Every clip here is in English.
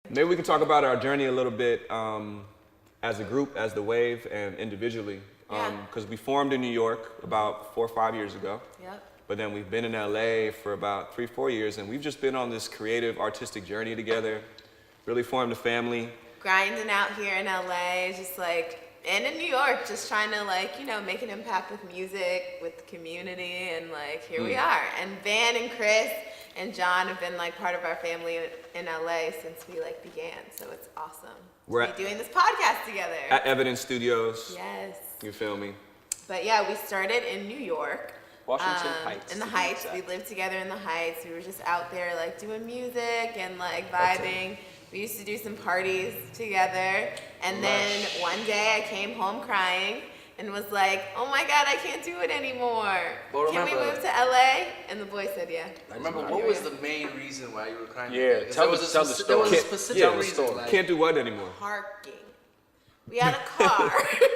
Maybe we can talk about our journey a little bit as a group, as the Wave, and individually. Because we formed in New York about 4 or 5 years ago. Yep. But then we've been in LA for about 3 or 4 years, and we've just been on this creative, artistic journey together. Really formed a family. Grinding out here in LA, just like, and in New York, just trying to like, you know, make an impact with music, with the community, and like, here we are. And Van and Chris and John have been like part of our family in LA since we like began, so it's awesome. We're to be doing this podcast together. At Evidence Studios. Yes. You feel me? But yeah, we started in New York. Washington Heights. In the Heights. We lived together in the Heights. We were just out there like doing music and like vibing. We used to do some parties together. And then one day I came home crying and was like, oh my God, I can't do it anymore. Can we move to LA? And the boy said, yeah. I remember, what was the main reason why you were crying? Yeah, tell the story. There was a specific reason. Like, can't do what anymore? Parking. We had a car.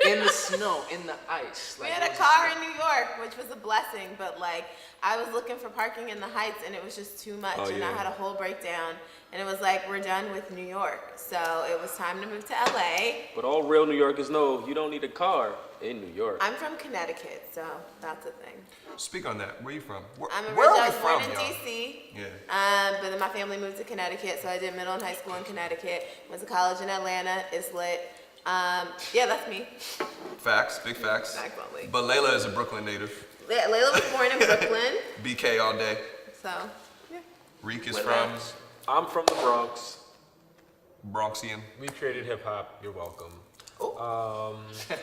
In the snow, in the ice. We had a car in New York, which was a blessing, but like I was looking for parking in the Heights and it was just too much, and I had a whole breakdown, and it was like, we're done with New York, so it was time to move to LA. But all real New Yorkers know you don't need a car in New York. I'm from Connecticut, so that's a thing. Speak on that. Where are you from? I'm Where are originally we born from, in y'all? DC. Yeah. But then my family moved to Connecticut, so I did middle and high school in Connecticut. Went to college in Atlanta. It's lit. Yeah, that's me. Facts, big facts. Facts only. But Layla is a Brooklyn native. Layla was born in Brooklyn. BK all day. So, yeah. Reek is from I'm from the Bronx. Bronxian. We created hip hop. You're welcome. Oh.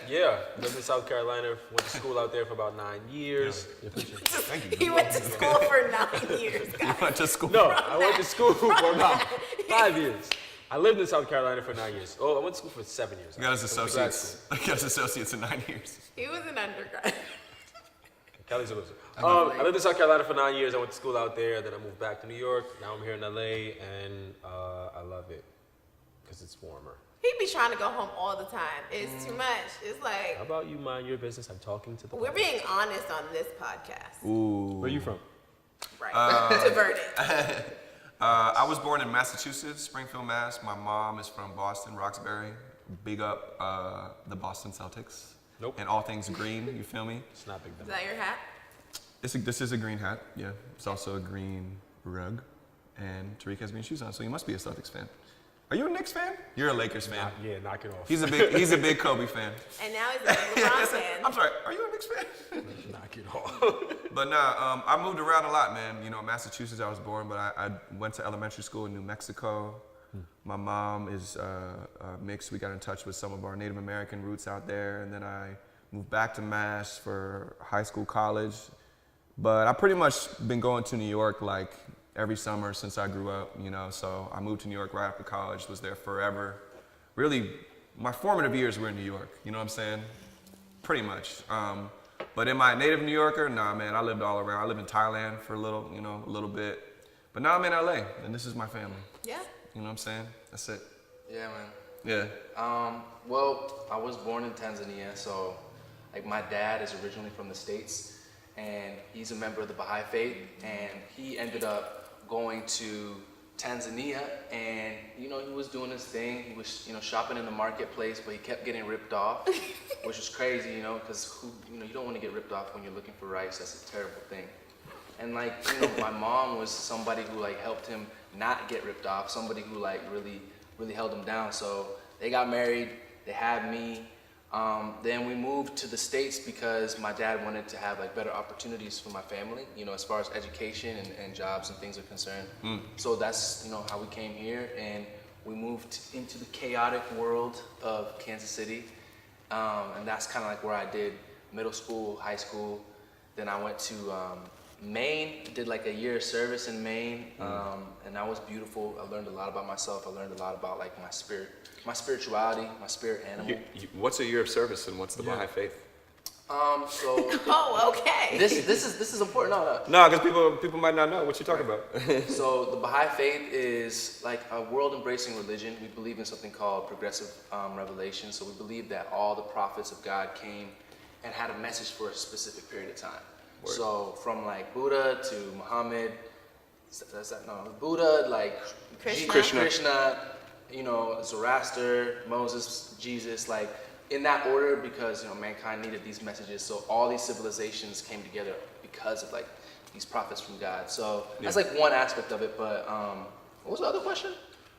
Yeah, lived in South Carolina. Went to school out there for about 9 years. Thank you. He went to school for 9 years, You guys. went to school. No, I went to school for about 5 years. I lived in South Carolina for 9 years. Oh, I went to school for 7 years. He got his associates. He got his associates in 9 years. He was an undergrad. Kelly's a loser. I lived in South Carolina for 9 years. I went to school out there. Then I moved back to New York. Now I'm here in LA, and I love it because it's warmer. He be trying to go home all the time. It's too much. It's like, How about you mind your business? I'm talking to the we're public. being honest on this podcast. Ooh. Where you from? Right. Diverted. I was born in Massachusetts, Springfield, Mass. My mom is from Boston, Roxbury. Big up the Boston Celtics. Nope. And all things green, you feel me? It's not big Is enough. that your hat? This is a green hat, yeah. It's also a green rug. And Tariq has green shoes on, so you must be a Celtics fan. Are you a Knicks fan? You're a Lakers fan. Yeah, knock it off. He's a big Kobe fan. And now he's a LeBron fan. I'm sorry, are you a Knicks fan? knock it off. But nah, I moved around a lot, man. You know, Massachusetts I was born, but I went to elementary school in New Mexico. My mom is mixed. We got in touch with some of our Native American roots out there, and then I moved back to Mass for high school, college. But I pretty much been going to New York like every summer since I grew up, you know. So I moved to New York right after college, was there forever. Really, my formative years were in New York, you know what I'm saying? Pretty much. But in my native New Yorker, nah, man, I lived all around. I lived in Thailand for a little bit. But now I'm in LA, and this is my family. Yeah. You know what I'm saying? That's it. Yeah, man. Yeah. Well, I was born in Tanzania, so like my dad is originally from the States, and he's a member of the Baha'i faith, and he ended up going to Tanzania, and you know, he was doing his thing. He was, you know, shopping in the marketplace, but he kept getting ripped off, which was crazy, you know, because you don't want to get ripped off when you're looking for rice. That's a terrible thing. And like, you know, my mom was somebody who like helped him not get ripped off, somebody who like really held him down. So they got married, they had me. Then we moved to the States because my dad wanted to have like better opportunities for my family, you know, as far as education and jobs and things are concerned. So that's, you know, how we came here, and we moved into the chaotic world of Kansas City. And that's kind of like where I did middle school, high school. Then I went to Maine, did like a year of service in Maine, and that was beautiful. I learned a lot about myself. I learned a lot about like my spirituality, my spirit animal. What's a year of service and what's the Baha'i faith? So Oh, okay. this is important. No. No, because people might not know what you're talking about. So the Baha'i faith is like a world-embracing religion. We believe in something called progressive revelation. So we believe that all the prophets of God came and had a message for a specific period of time. Word. So from like Buddha to Muhammad, Buddha, like Krishna. Krishna, you know, Zoroaster, Moses, Jesus, like in that order because, you know, mankind needed these messages. So all these civilizations came together because of like these prophets from God. So that's like one aspect of it. But what was the other question?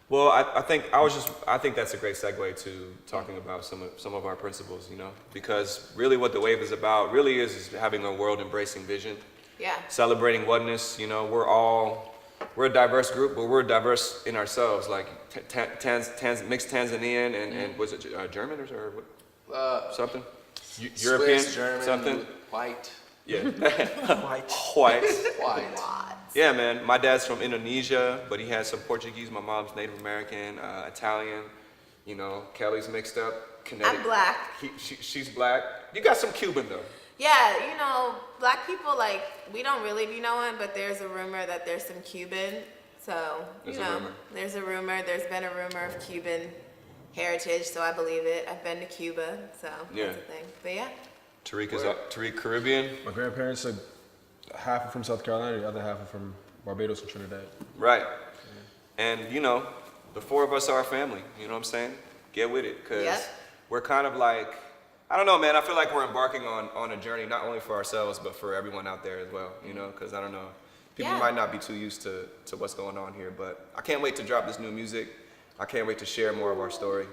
Well, I think that's a great segue to talking about some of our principles, you know, because really what the wave is about really is having a world embracing vision. Yeah. Celebrating oneness, you know, we're a diverse group, but we're diverse in ourselves. Like mixed Tanzanian and was it German or what? Something? European, Swiss, German, something? white. Yeah. White. White. White. Yeah, man. My dad's from Indonesia, but he has some Portuguese. My mom's Native American, Italian. You know, Kelly's mixed up. Kinetic. I'm black. She's black. You got some Cuban though. Yeah, you know, black people, like, we don't really be knowing, but there's a rumor that there's some Cuban. So, There's a rumor. there's a rumor. There's been a rumor of Cuban heritage, so I believe it. I've been to Cuba, so Yeah. that's a thing. But yeah. Tariq Caribbean. My grandparents are half are from South Carolina, the other half are from Barbados and Trinidad. Right. And, you know, the four of us are a family. You know what I'm saying? Get with it, because Yep. we're kind of like, I don't know, man. I feel like we're embarking on a journey, not only for ourselves, but for everyone out there as well, you know, because I don't know. People Yeah. might not be too used to what's going on here, but I can't wait to drop this new music. I can't wait to share more of our story.